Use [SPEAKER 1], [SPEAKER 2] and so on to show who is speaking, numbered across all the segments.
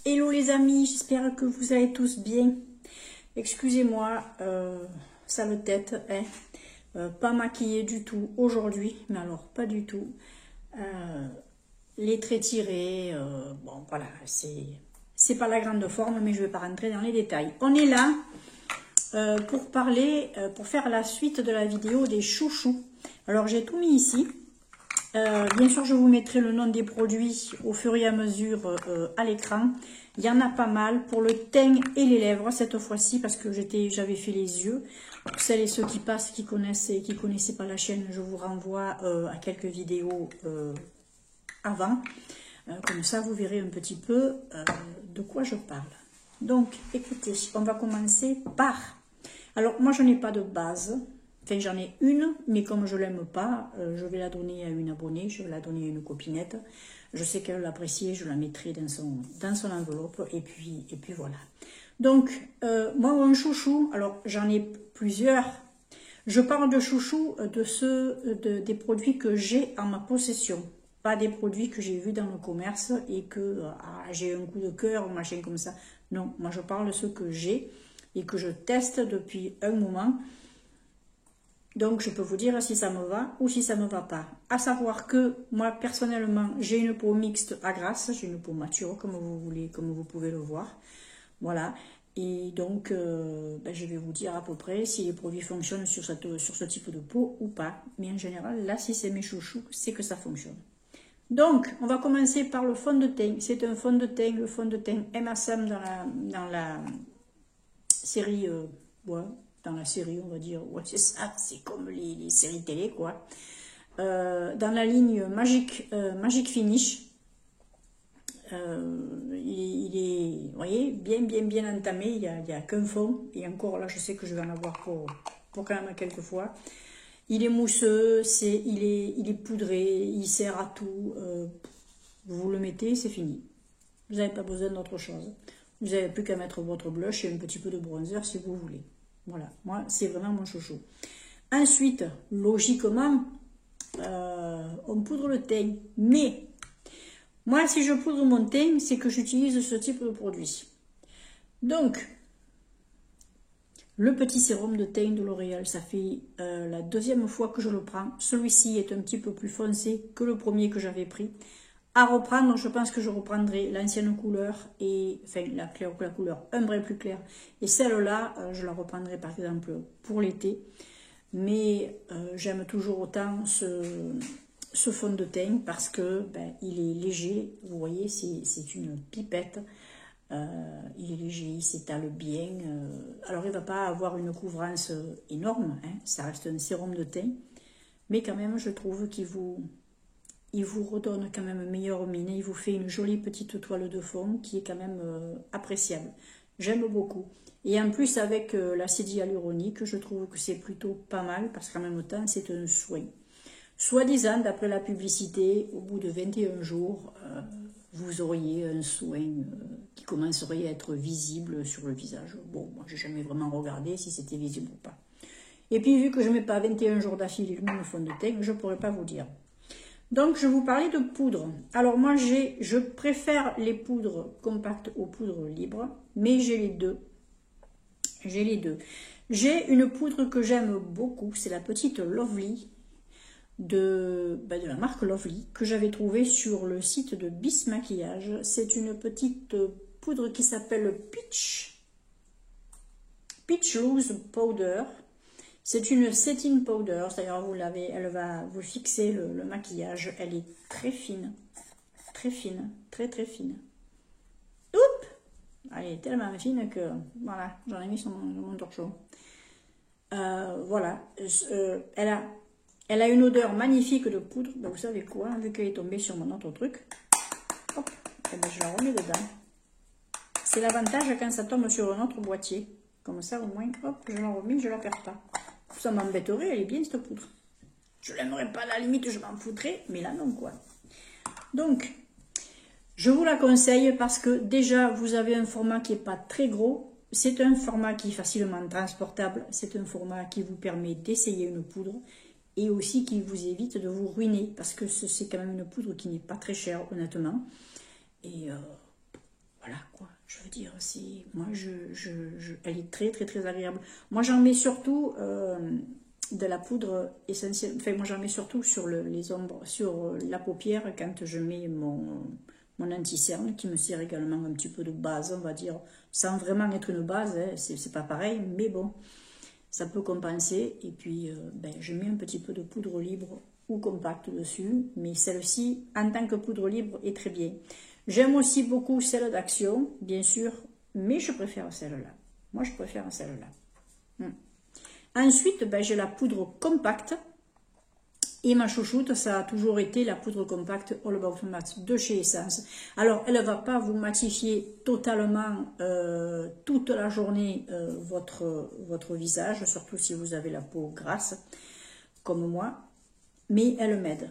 [SPEAKER 1] Hello les amis, j'espère que vous allez tous bien. Excusez-moi, sale tête, hein. Pas maquillée du tout aujourd'hui, mais alors pas du tout. Les traits tirés, bon voilà, c'est pas la grande forme, mais je vais pas rentrer dans les détails. On est là pour parler, pour faire la suite de la vidéo des chouchous. Alors j'ai tout mis ici. Bien sûr, je vous mettrai le nom des produits au fur et à mesure à l'écran. Il y en a pas mal pour le teint et les lèvres cette fois-ci parce que j'avais fait les yeux. Pour celles et ceux qui passent, qui connaissent et qui ne connaissaient pas la chaîne, je vous renvoie à quelques vidéos avant. Comme ça, vous verrez un petit peu de quoi je parle. Donc, écoutez, on va commencer par... Alors, moi, je n'ai pas de base. Enfin, j'en ai une, mais comme je l'aime pas, je vais la donner à une abonnée, je vais la donner à une copinette. Je sais qu'elle l'apprécie, je la mettrai dans son enveloppe, et puis voilà. Donc, moi, mon chouchou, alors j'en ai plusieurs. Je parle de chouchou des produits que j'ai en ma possession, pas des produits que j'ai vus dans le commerce et que j'ai un coup de cœur, ou machin comme ça. Non, moi je parle de ceux que j'ai et que je teste depuis un moment. Donc, je peux vous dire si ça me va ou si ça ne me va pas. À savoir que moi, personnellement, j'ai une peau mixte à grasse, j'ai une peau mature, comme vous voulez, comme vous pouvez le voir. Voilà. Et donc, je vais vous dire à peu près si les produits fonctionnent sur ce type de peau ou pas. Mais en général, là, si c'est mes chouchous, c'est que ça fonctionne. Donc, on va commencer par le fond de teint. C'est un fond de teint, le fond de teint MSM dans la série... dans la série, on va dire, ouais, c'est ça, c'est comme les séries télé, quoi. Dans la ligne Magic Finish, il est, vous voyez, bien entamé, il n'y a qu'un fond, et encore là, je sais que je vais en avoir pour quand même quelques fois. Il est mousseux, il est poudré, il sert à tout, vous le mettez, c'est fini. Vous n'avez pas besoin d'autre chose. Vous n'avez plus qu'à mettre votre blush et un petit peu de bronzer si vous voulez. Voilà, moi, c'est vraiment mon chouchou. Ensuite, logiquement, on poudre le teint. Mais, moi, si je poudre mon teint, c'est que j'utilise ce type de produit. Donc, le petit sérum de teint de L'Oréal, ça fait la deuxième fois que je le prends. Celui-ci est un petit peu plus foncé que le premier que j'avais pris. À reprendre, je pense que je reprendrai l'ancienne couleur, enfin la couleur un brin plus clair. Et celle-là, je la reprendrai par exemple pour l'été. Mais j'aime toujours autant ce fond de teint parce que il est léger. Vous voyez, c'est une pipette. Il est léger, il s'étale bien. Alors, il ne va pas avoir une couvrance énorme. Hein, ça reste un sérum de teint. Mais quand même, je trouve qu'il vous redonne quand même meilleure mine. Il vous fait une jolie petite toile de fond qui est quand même appréciable. J'aime beaucoup. Et en plus, avec l'acide hyaluronique, je trouve que c'est plutôt pas mal parce qu'en même temps, c'est un soin. Soi-disant, d'après la publicité, au bout de 21 jours, vous auriez un soin qui commencerait à être visible sur le visage. Bon, moi, j'ai jamais vraiment regardé si c'était visible ou pas. Et puis, vu que je ne mets pas 21 jours d'affilée le même fond de teint, je ne pourrais pas vous dire. Donc, je vais vous parler de poudre. Alors, moi, je préfère les poudres compactes aux poudres libres, mais j'ai les deux. J'ai les deux. J'ai une poudre que j'aime beaucoup, c'est la petite Lovely de la marque Lovely, que j'avais trouvée sur le site de Bis Maquillage. C'est une petite poudre qui s'appelle Peach Loose Powder. C'est une setting powder, d'ailleurs elle va vous fixer le maquillage. Elle est très fine, très fine. Oups, elle est tellement fine que voilà, j'en ai mis sur mon torchon. Voilà, elle a une odeur magnifique de poudre. Ben, vous savez quoi, vu qu'elle est tombée sur mon autre truc, hop, et ben, je la remets dedans. C'est l'avantage quand ça tombe sur un autre boîtier. Comme ça, au moins, hop, je la remets, je la perds pas. Ça m'embêterait, elle est bien cette poudre. Je l'aimerais pas, à la limite, je m'en foutrais, mais là non, quoi. Donc, je vous la conseille parce que déjà, vous avez un format qui n'est pas très gros. C'est un format qui est facilement transportable. C'est un format qui vous permet d'essayer une poudre et aussi qui vous évite de vous ruiner parce que c'est quand même une poudre qui n'est pas très chère, honnêtement. Et voilà quoi, je veux dire, moi elle est très très très agréable. Moi j'en mets surtout de la poudre essentielle, enfin moi j'en mets surtout sur les ombres, sur la paupière quand je mets mon anti-cerne qui me sert également un petit peu de base, on va dire, sans vraiment être une base, hein, c'est pas pareil, mais bon, ça peut compenser. Et puis je mets un petit peu de poudre libre ou compacte dessus, mais celle-ci en tant que poudre libre est très bien. J'aime aussi beaucoup celle d'Action, bien sûr, mais je préfère celle-là. Moi, je préfère celle-là. Ensuite, j'ai la poudre compacte. Et ma chouchoute, ça a toujours été la poudre compacte All About Matte de chez Essence. Alors, elle ne va pas vous matifier totalement toute la journée votre visage, surtout si vous avez la peau grasse, comme moi. Mais elle m'aide.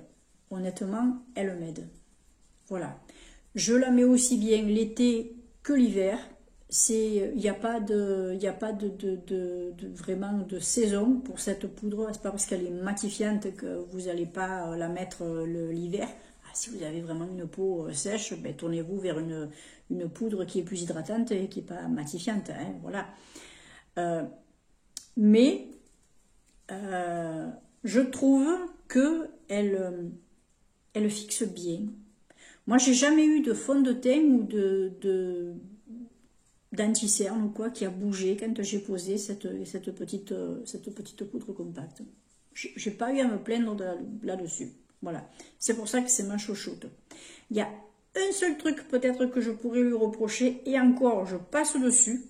[SPEAKER 1] Honnêtement, elle m'aide. Voilà. Je la mets aussi bien l'été que l'hiver. Il n'y a pas vraiment de saison pour cette poudre. C'est pas parce qu'elle est matifiante que vous n'allez pas la mettre l'hiver. Si vous avez vraiment une peau sèche, tournez-vous vers une poudre qui est plus hydratante et qui n'est pas matifiante. Hein, voilà. Mais je trouve que elle fixe bien. Moi, j'ai jamais eu de fond de teint ou d'anti-cerne ou quoi qui a bougé quand j'ai posé cette petite poudre compacte. J'ai pas eu à me plaindre là-dessus. Voilà. C'est pour ça que c'est ma chouchoute. Il y a un seul truc peut-être que je pourrais lui reprocher, et encore, je passe dessus,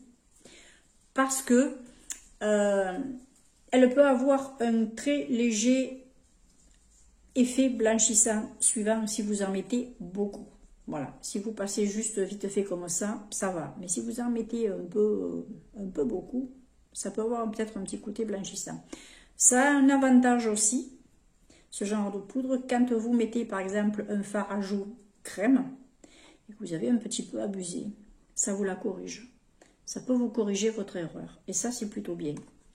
[SPEAKER 1] parce que elle peut avoir un très léger effet blanchissant suivant si vous en mettez beaucoup. Voilà, si vous passez juste vite fait comme ça, ça va. Mais si vous en mettez un peu beaucoup, ça peut avoir peut-être un petit côté blanchissant. Ça a un avantage aussi, ce genre de poudre, quand vous mettez par exemple un fard à joues crème, et que vous avez un petit peu abusé, ça vous la corrige. Ça peut vous corriger votre erreur. Et ça, c'est plutôt bien.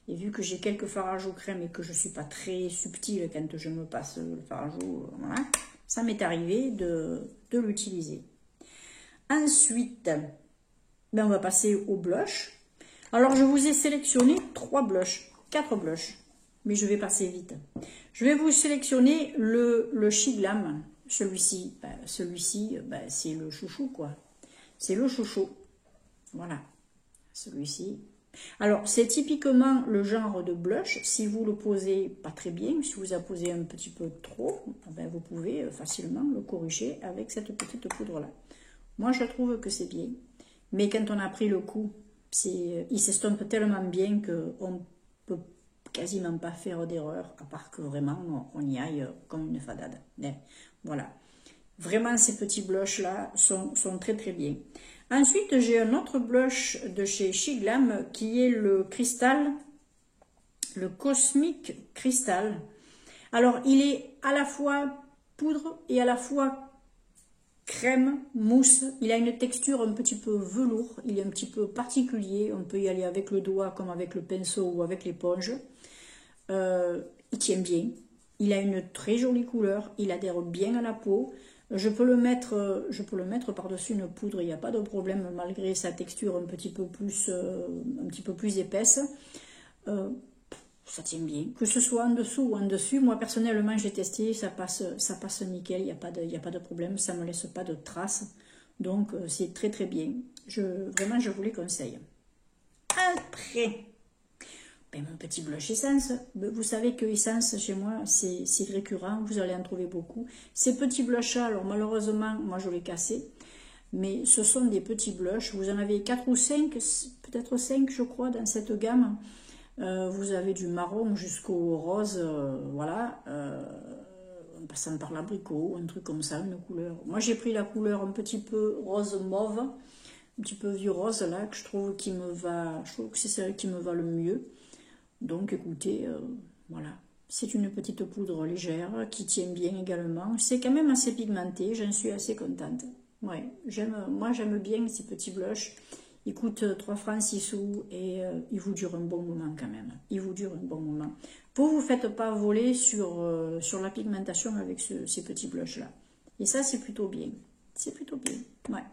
[SPEAKER 1] Et vu que j'ai quelques fards à joues crème et que je ne suis pas très subtile quand je me passe le fard à joues, voilà, ça m'est arrivé de l'utiliser. Ensuite, on va passer au blush. Alors, je vous ai sélectionné 4 blushs, mais je vais passer vite. Je vais vous sélectionner le She Glam. Celui-ci, c'est le chouchou, quoi. C'est le chouchou. Voilà, celui-ci. Alors, c'est typiquement le genre de blush. Si vous le posez pas très bien, si vous en posez un petit peu trop, vous pouvez facilement le corriger avec cette petite poudre-là. Moi, je trouve que c'est bien. Mais quand on a pris le coup, il s'estompe tellement bien qu'on ne peut quasiment pas faire d'erreur, à part que vraiment, on y aille comme une fadade. Mais, voilà. Vraiment, ces petits blushs-là sont très très bien. Ensuite, j'ai un autre blush de chez She Glam qui est le cristal, le Cosmic Crystal. Alors, il est à la fois poudre et à la fois crème, mousse. Il a une texture un petit peu velours, il est un petit peu particulier. On peut y aller avec le doigt comme avec le pinceau ou avec l'éponge. Il tient bien. Il a une très jolie couleur, il adhère bien à la peau. Je peux le mettre par-dessus une poudre, il n'y a pas de problème, malgré sa texture un petit peu plus épaisse. Ça tient bien. Que ce soit en dessous ou en dessus, moi personnellement j'ai testé, ça passe nickel, il n'y a pas de problème, ça ne me laisse pas de traces. Donc c'est très très bien. Vraiment, je vous les conseille. Après, mon petit blush Essence. Vous savez que Essence, chez moi, c'est récurrent. Vous allez en trouver beaucoup. Ces petits blushs-là, alors malheureusement, moi je l'ai cassé. Mais ce sont des petits blushs. Vous en avez 4 ou 5, peut-être 5, je crois, dans cette gamme. Vous avez du marron jusqu'au rose, voilà. En passant par l'abricot, un truc comme ça, une couleur. Moi, j'ai pris la couleur un petit peu rose mauve, un petit peu vieux rose, là, que je trouve que c'est celle qui me va le mieux. Donc écoutez, voilà, c'est une petite poudre légère qui tient bien également. C'est quand même assez pigmenté, j'en suis assez contente. Ouais, moi j'aime bien ces petits blushs. Ils coûtent 3 francs 6 sous et ils vous durent un bon moment quand même. Ils vous durent un bon moment. Vous faites pas voler sur la pigmentation avec ces petits blushs là. Et ça c'est plutôt bien. C'est plutôt bien, ouais.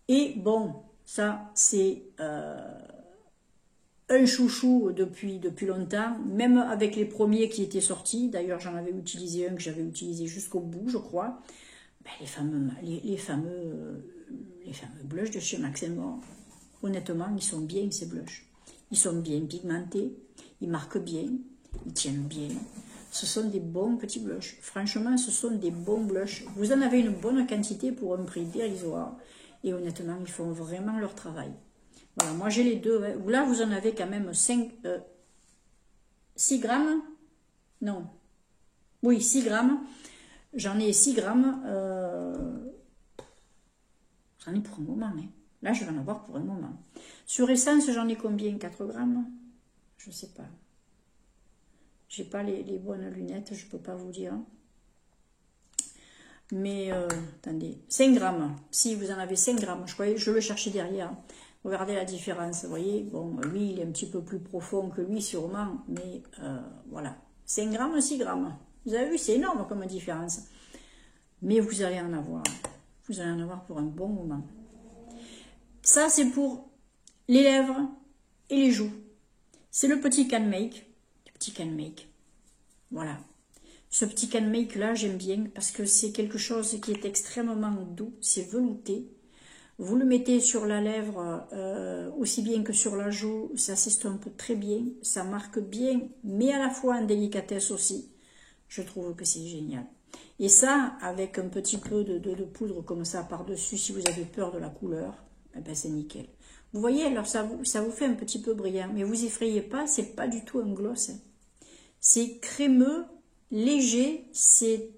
[SPEAKER 1] Et bon, ça c'est un chouchou depuis longtemps, même avec les premiers qui étaient sortis. D'ailleurs, j'en avais utilisé un que j'avais utilisé jusqu'au bout, je crois. Ben, les fameux blushs de chez Max Mort, honnêtement, ils sont bien, ces blushs. Ils sont bien pigmentés, ils marquent bien, ils tiennent bien. Ce sont des bons petits blushs. Franchement, ce sont des bons blushs. Vous en avez une bonne quantité pour un prix dérisoire. Et honnêtement, ils font vraiment leur travail. Voilà, moi j'ai les deux. Là, vous en avez quand même 6 grammes. Non. Oui, 6 grammes. J'en ai 6 grammes. J'en ai pour un moment. Hein. Là, je vais en avoir pour un moment. Sur Essence, j'en ai combien? 4 grammes? Je ne sais pas. J'ai pas les bonnes lunettes, je ne peux pas vous dire. Mais, attendez, 5 grammes. Si vous en avez 5 grammes, je le cherchais derrière. Regardez la différence, vous voyez. Bon, lui, il est un petit peu plus profond que lui, sûrement. Mais, voilà. 5 grammes, 6 grammes. Vous avez vu, c'est énorme comme différence. Mais vous allez en avoir. Vous allez en avoir pour un bon moment. Ça, c'est pour les lèvres et les joues. C'est le petit can make. Le petit can make. Voilà. Ce petit can make là, j'aime bien parce que c'est quelque chose qui est extrêmement doux. C'est velouté. Vous le mettez sur la lèvre aussi bien que sur la joue. Ça s'estompe très bien. Ça marque bien, mais à la fois en délicatesse aussi. Je trouve que c'est génial. Et ça, avec un petit peu de poudre comme ça par-dessus, si vous avez peur de la couleur, eh ben c'est nickel. Vous voyez, alors ça vous fait un petit peu brillant, mais vous effrayez pas, c'est pas du tout un gloss. Hein. C'est crémeux, léger, c'est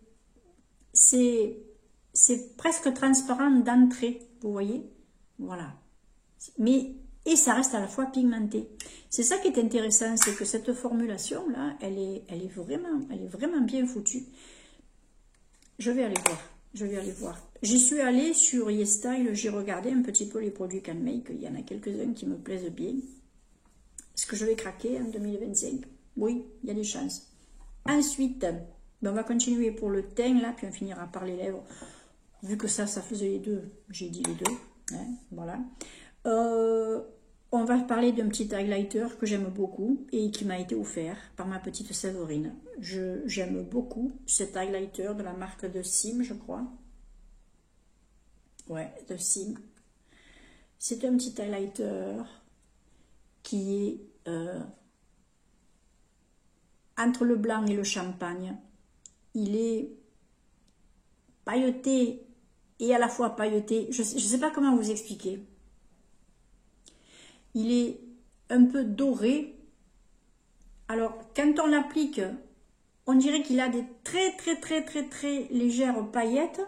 [SPEAKER 1] presque transparent d'entrée, vous voyez. Voilà. Et ça reste à la fois pigmenté. C'est ça qui est intéressant, c'est que cette formulation-là, elle est vraiment bien foutue. Je vais aller voir. J'y suis allée sur YesStyle, j'ai regardé un petit peu les produits Can Make. Il y en a quelques-uns qui me plaisent bien. Est-ce que je vais craquer en 2025? Oui, il y a des chances. Ensuite, on va continuer pour le teint, là, puis on finira par les lèvres. Vu que ça faisait les deux, j'ai dit les deux. Hein, voilà. On va parler d'un petit highlighter que j'aime beaucoup et qui m'a été offert par ma petite Séverine. J'aime beaucoup cet highlighter de la marque de Sim, je crois. Ouais, de Sim. C'est un petit highlighter qui est entre le blanc et le champagne. Il est pailleté et à la fois pailleté. Je ne sais pas comment vous expliquer. Il est un peu doré. Alors, quand on l'applique, on dirait qu'il a des très légères paillettes.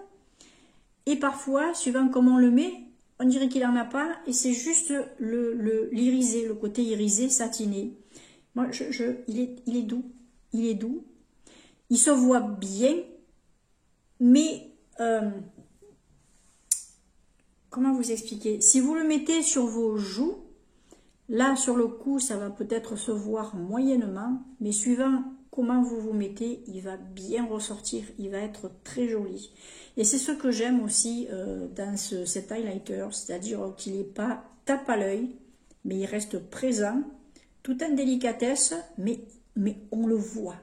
[SPEAKER 1] Et parfois, suivant comment on le met, on dirait qu'il n'en a pas. Et c'est juste l'irisé, le côté irisé, satiné. Moi, il est doux. Il est doux. Il se voit bien. Mais, comment vous expliquer? Si vous le mettez sur vos joues, là, sur le cou, ça va peut-être se voir moyennement, mais suivant comment vous vous mettez, il va bien ressortir, il va être très joli. Et c'est ce que j'aime aussi dans cet highlighter, c'est-à-dire qu'il n'est pas tape à l'œil, mais il reste présent, tout en délicatesse, mais on le voit,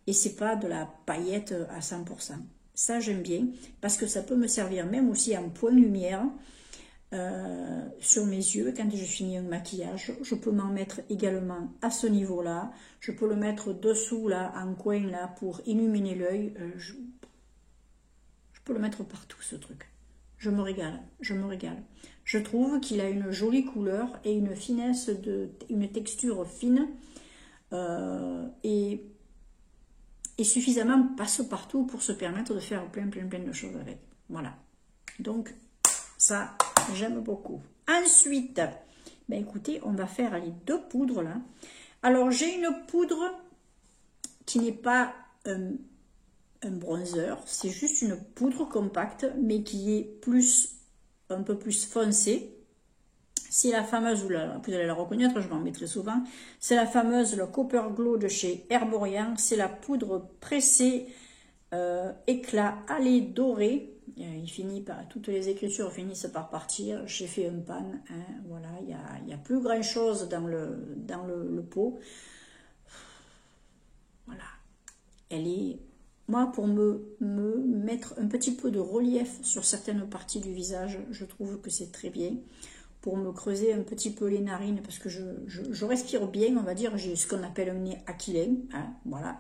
[SPEAKER 1] et c'est pas de la paillette à 100%. Ça, j'aime bien, parce que ça peut me servir même aussi en point de lumière, sur mes yeux quand je finis un maquillage. Je peux m'en mettre également à ce niveau là, je peux le mettre dessous là, en coin là, pour illuminer l'œil. Je peux le mettre partout, ce truc. Je me régale. Je trouve qu'il a une jolie couleur et une finesse, une texture fine et suffisamment passe-partout pour se permettre de faire plein de choses avec. Voilà, donc ça, j'aime beaucoup. Ensuite, ben écoutez, on va faire les deux poudres là. Alors, j'ai une poudre qui n'est pas un bronzer, c'est juste une poudre compacte, mais qui est un peu plus foncée. C'est la fameuse, vous allez la reconnaître, je m'en mettrai souvent, c'est la fameuse, le Copper Glow de chez Herborian. C'est la poudre pressée éclat allé doré. Il finit par, toutes les écritures finissent par partir. J'ai fait un pan, hein, voilà, il n'y a plus grand chose dans le pot. Voilà, elle est, moi pour me mettre un petit peu de relief sur certaines parties du visage, je trouve que c'est très bien. Pour me creuser un petit peu les narines, parce que je respire bien, on va dire, j'ai ce qu'on appelle un nez aquilin, hein, voilà.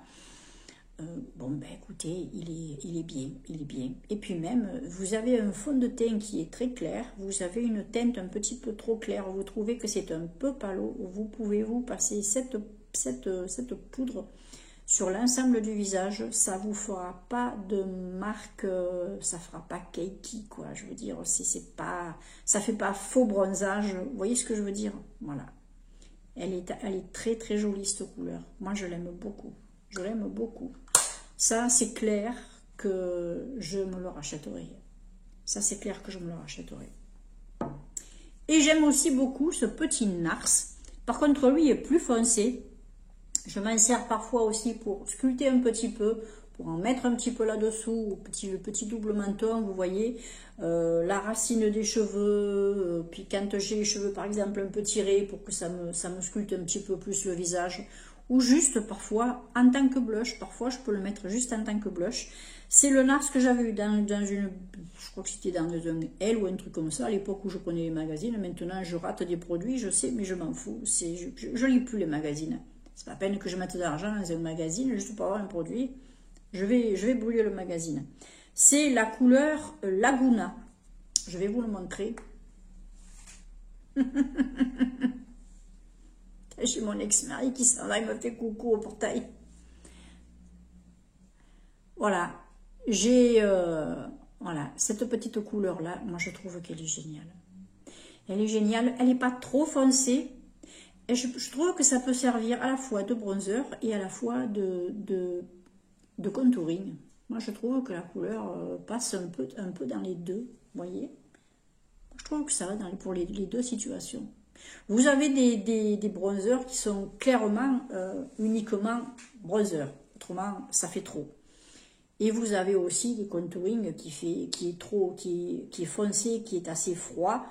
[SPEAKER 1] Bon, ben écoutez, il est bien, il est bien. Et puis même, vous avez un fond de teint qui est très clair, vous avez une teinte un petit peu trop claire, vous trouvez que c'est un peu palo, vous pouvez vous passer cette poudre sur l'ensemble du visage, ça vous fera pas de marque, ça fera pas cakey, quoi, je veux dire, c'est pas, ça fait pas faux bronzage, vous voyez ce que je veux dire? Voilà. Elle est très très jolie cette couleur, moi je l'aime beaucoup, je l'aime beaucoup. Ça c'est clair que je me le rachèterai, ça c'est clair que je me le rachèterai. Et j'aime aussi beaucoup ce petit Nars, par contre lui est plus foncé. Je m'en sers parfois aussi pour sculpter un petit peu, pour en mettre un petit peu là-dessous, le petit double menton, vous voyez, la racine des cheveux, puis quand j'ai les cheveux par exemple un peu tirés, pour que ça me sculpte un petit peu plus le visage, ou juste parfois en tant que blush, parfois je peux le mettre juste en tant que blush. C'est le Nars que j'avais eu dans une, je crois que c'était dans un L ou un truc comme ça, à l'époque où je prenais les magazines. Maintenant je rate des produits, je sais, mais je m'en fous, je lis plus les magazines. C'est pas la peine que je mette de l'argent dans un magazine juste pour avoir un produit. Je vais brûler le magazine. C'est la couleur Laguna. Je vais vous le montrer. J'ai mon ex-mari qui s'en va, il me fait coucou au portail. Voilà. J'ai voilà, cette petite couleur-là, moi je trouve qu'elle est géniale. Elle est géniale. Elle n'est pas trop foncée. Et je trouve que ça peut servir à la fois de bronzer et à la fois de contouring. Moi, je trouve que la couleur passe un peu dans les deux, vous voyez. Je trouve que ça va pour les deux situations. Vous avez des bronzers qui sont clairement, uniquement bronzer. Autrement, ça fait trop. Et vous avez aussi des contouring qui est foncé, qui est assez froid.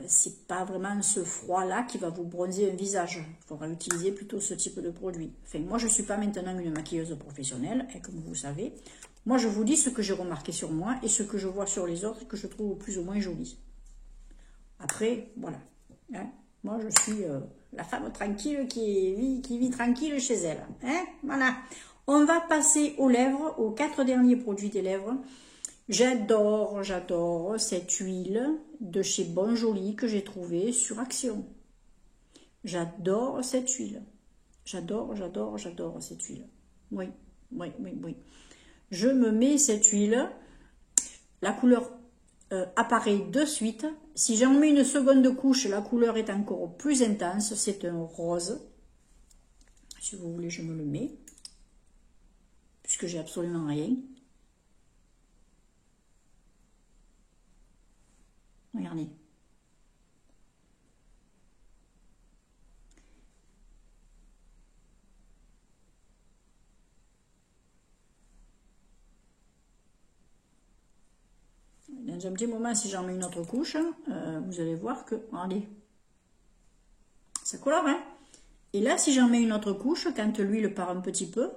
[SPEAKER 1] C'est pas vraiment ce froid-là qui va vous bronzer un visage. Il faudra utiliser plutôt ce type de produit. Enfin, moi, je ne suis pas maintenant une maquilleuse professionnelle, et comme vous savez, moi, je vous dis ce que j'ai remarqué sur moi et ce que je vois sur les autres et que je trouve plus ou moins joli. Après, voilà. Hein, moi, je suis la femme tranquille qui vit tranquille chez elle. Hein, voilà. On va passer aux lèvres, aux 4 derniers produits des lèvres. J'adore cette huile de chez Bon Joli que j'ai trouvée sur Action. J'adore cette huile. J'adore cette huile. Oui. Je me mets cette huile. La couleur apparaît de suite. Si j'en mets une seconde couche, la couleur est encore plus intense. C'est un rose. Si vous voulez, je me le mets. Puisque j'ai absolument rien. Regardez. Dans un petit moment, si j'en mets une autre couche, vous allez voir que, regardez, ça colore, hein. Et là, si j'en mets une autre couche, quand l'huile part un petit peu,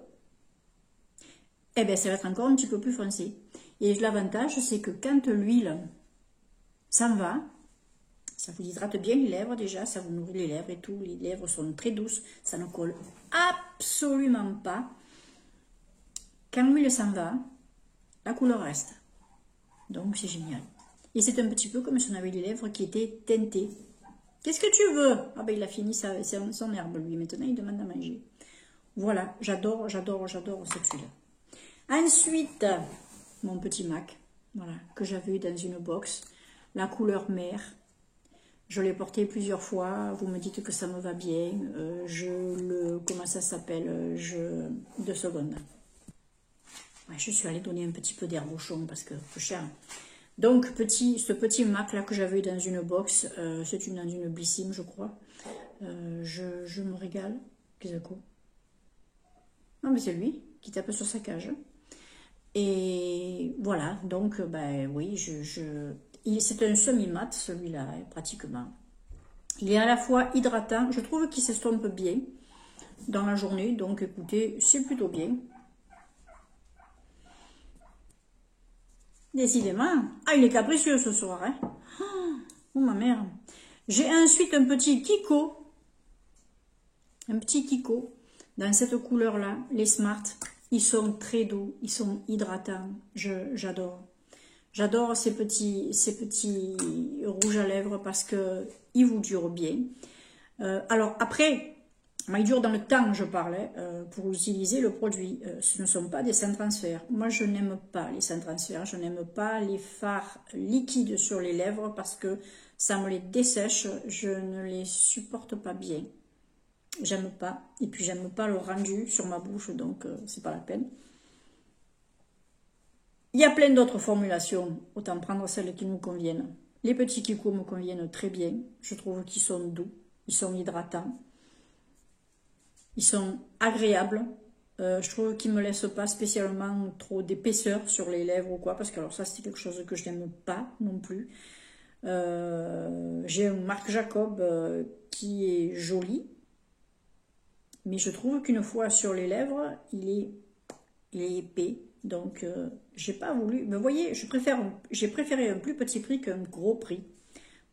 [SPEAKER 1] eh bien, ça va être encore un petit peu plus foncé. Et l'avantage, c'est que quand l'huile s'en va, ça vous hydrate bien les lèvres déjà, ça vous nourrit les lèvres et tout. Les lèvres sont très douces, ça ne colle absolument pas. Quand l'huile s'en va, la couleur reste. Donc c'est génial. Et c'est un petit peu comme si on avait les lèvres qui étaient teintées. Qu'est-ce que tu veux? Ah ben il a fini son herbe lui, maintenant il demande à manger. Voilà, j'adore cette huile. Ensuite, mon petit MAC, voilà, que j'avais eu dans une box, la couleur mer. Je l'ai porté plusieurs fois, vous me dites que ça me va bien. Comment ça s'appelle? 2 secondes. Ouais, je suis allée donner un petit peu d'air bouchon parce que peu cher. Donc, ce petit MAC là que j'avais eu dans une box, c'est dans une Blissim, je crois. Je me régale. Qu'est-ce que c'est? Non, mais c'est lui qui tape sur sa cage. Et voilà, donc ben oui, c'est un semi-mat celui-là, hein, pratiquement. Il est à la fois hydratant, je trouve qu'il s'estompe bien dans la journée, donc écoutez, c'est plutôt bien. Décidément, ah il est capricieux ce soir, hein. Oh ma mère. J'ai ensuite un petit Kiko dans cette couleur-là, les Smart. Ils sont très doux, ils sont hydratants, j'adore. J'adore ces petits rouges à lèvres parce que ils vous durent bien. Alors après, ils durent dans le temps, je parlais, pour utiliser le produit. Ce ne sont pas des sans transfert. Moi, je n'aime pas les sans transfert. Je n'aime pas les fards liquides sur les lèvres parce que ça me les dessèche. Je ne les supporte pas bien. J'aime pas. Et puis, j'aime pas le rendu sur ma bouche, donc c'est pas la peine. Il y a plein d'autres formulations. Autant prendre celles qui nous conviennent. Les petits Kiko me conviennent très bien. Je trouve qu'ils sont doux. Ils sont hydratants. Ils sont agréables. Je trouve qu'ils ne me laissent pas spécialement trop d'épaisseur sur les lèvres ou quoi. Parce que alors ça, c'est quelque chose que je n'aime pas non plus. J'ai un Marc Jacob qui est joli. Mais je trouve qu'une fois sur les lèvres, il est épais. Donc, j'ai pas voulu... Mais vous voyez, j'ai préféré un plus petit prix qu'un gros prix.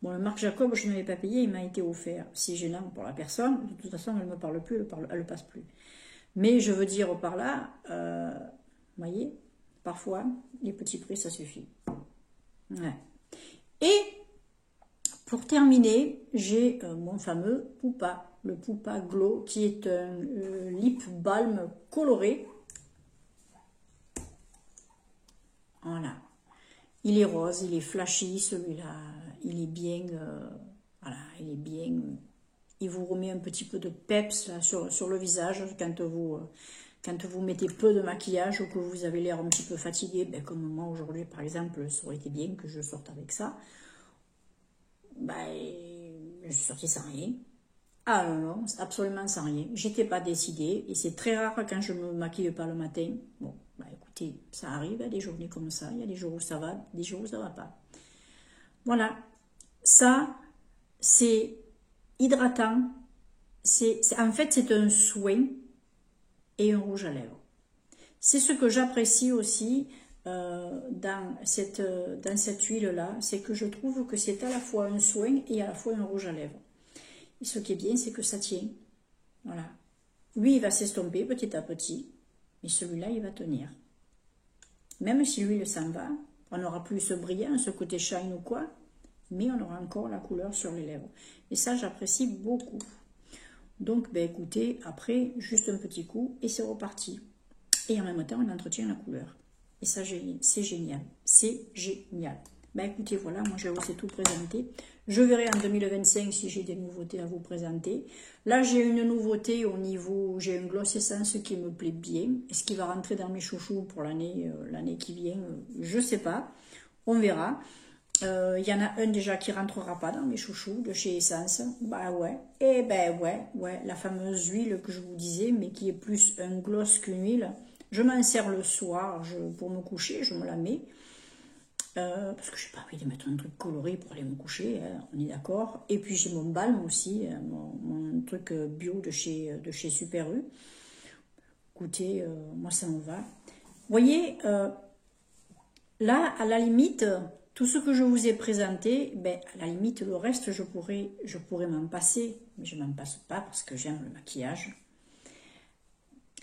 [SPEAKER 1] Bon, le Marc Jacob, je ne l'avais pas payé, il m'a été offert. C'est gênant pour la personne. De toute façon, elle ne me parle plus, elle ne passe plus. Mais je veux dire par là, vous voyez, parfois, les petits prix, ça suffit. Ouais. Et, pour terminer, j'ai mon fameux Poupa. Le Poupa Glow, qui est un lip balm coloré. Voilà. Il est rose, il est flashy, celui-là. Il est bien, voilà, il est bien. Il vous remet un petit peu de peps là, sur le visage quand vous mettez peu de maquillage ou que vous avez l'air un petit peu fatigué. Ben, comme moi aujourd'hui, par exemple, ça aurait été bien que je sorte avec ça. Ben, je suis sortie sans rien. Ah non, non, absolument sans rien. J'étais pas décidée et c'est très rare quand je me maquille pas le matin. Bon, bah écoutez, ça arrive, il y a des journées comme ça, il y a des jours où ça va, des jours où ça va pas. Voilà, ça, c'est hydratant. En fait, c'est un soin et un rouge à lèvres. C'est ce que j'apprécie aussi dans cette huile-là, c'est que je trouve que c'est à la fois un soin et à la fois un rouge à lèvres. Et ce qui est bien, c'est que ça tient. Voilà. Lui, il va s'estomper petit à petit, mais celui-là, il va tenir. Même si l'huile s'en va, on n'aura plus ce brillant, ce côté shine ou quoi, mais on aura encore la couleur sur les lèvres. Et ça, j'apprécie beaucoup. Donc, ben, écoutez, après, juste un petit coup, et c'est reparti. Et en même temps, on entretient la couleur. Et ça, c'est génial. C'est génial. Ben, écoutez, voilà, moi, je vous ai tout présenté. Je verrai en 2025 si j'ai des nouveautés à vous présenter. Là, j'ai une nouveauté au niveau... J'ai un gloss essence qui me plaît bien. Est-ce qu'il va rentrer dans mes chouchous pour l'année qui vient? Je ne sais pas. On verra. Il y en a un déjà qui rentrera pas dans mes chouchous de chez Essence. Bah ouais. Et ben ouais. La fameuse huile que je vous disais, mais qui est plus un gloss qu'une huile. Je m'en sers le soir pour me coucher. Je me la mets. Parce que je n'ai pas envie de mettre un truc coloré pour aller me coucher, hein, on est d'accord. Et puis j'ai mon balme aussi, mon truc bio de chez Super U. Écoutez, moi ça me va. Vous voyez, là, à la limite, tout ce que je vous ai présenté, ben, à la limite, le reste, je pourrais m'en passer. Mais je ne m'en passe pas parce que j'aime le maquillage.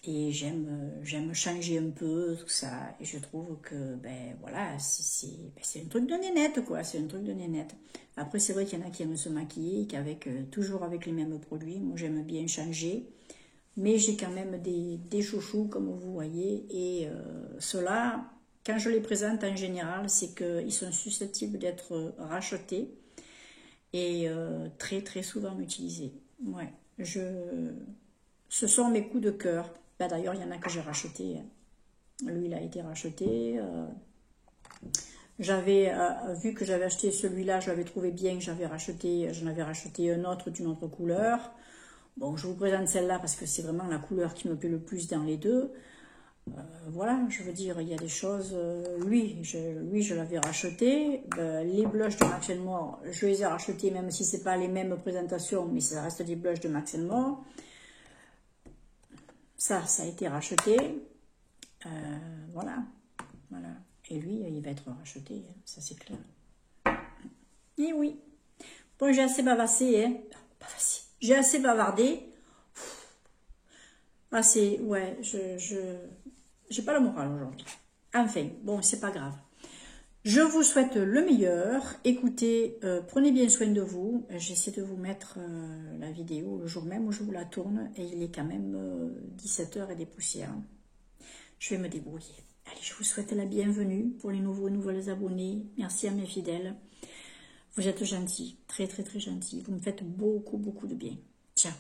[SPEAKER 1] Et j'aime changer un peu, tout ça. Et je trouve que, ben voilà, c'est un truc de nénette, quoi. C'est un truc de nénette. Après, c'est vrai qu'il y en a qui aiment se maquiller, toujours avec les mêmes produits. Moi, j'aime bien changer. Mais j'ai quand même des chouchous, comme vous voyez. Et ceux-là, quand je les présente en général, c'est qu'ils sont susceptibles d'être rachetés. Et très, très souvent utilisés. Ouais, ce sont mes coups de cœur. Ben, d'ailleurs, il y en a que j'ai racheté. Lui, il a été racheté. J'avais vu que j'avais acheté celui-là, je l'avais trouvé bien, j'en avais racheté un autre d'une autre couleur. Bon, je vous présente celle-là parce que c'est vraiment la couleur qui me plaît le plus dans les deux. Voilà, je veux dire, il y a des choses... lui, je l'avais racheté. Les blushs de Max More, je les ai rachetés, même si c'est pas les mêmes présentations, mais ça reste des blushs de Max More. Ça a été racheté. Voilà. Voilà. Et lui, il va être racheté, hein, ça c'est clair. Et oui. Bon, j'ai assez bavassé, hein. J'ai assez bavardé. Assez, ouais, j'ai pas le moral aujourd'hui. Enfin, bon, c'est pas grave. Je vous souhaite le meilleur. Écoutez, prenez bien soin de vous. J'essaie de vous mettre la vidéo le jour même où je vous la tourne. Et il est quand même 17 h et des poussières. Je vais me débrouiller. Allez, je vous souhaite la bienvenue pour les nouveaux et nouvelles abonnés. Merci à mes fidèles. Vous êtes gentils, très très très gentils. Vous me faites beaucoup beaucoup de bien. Ciao.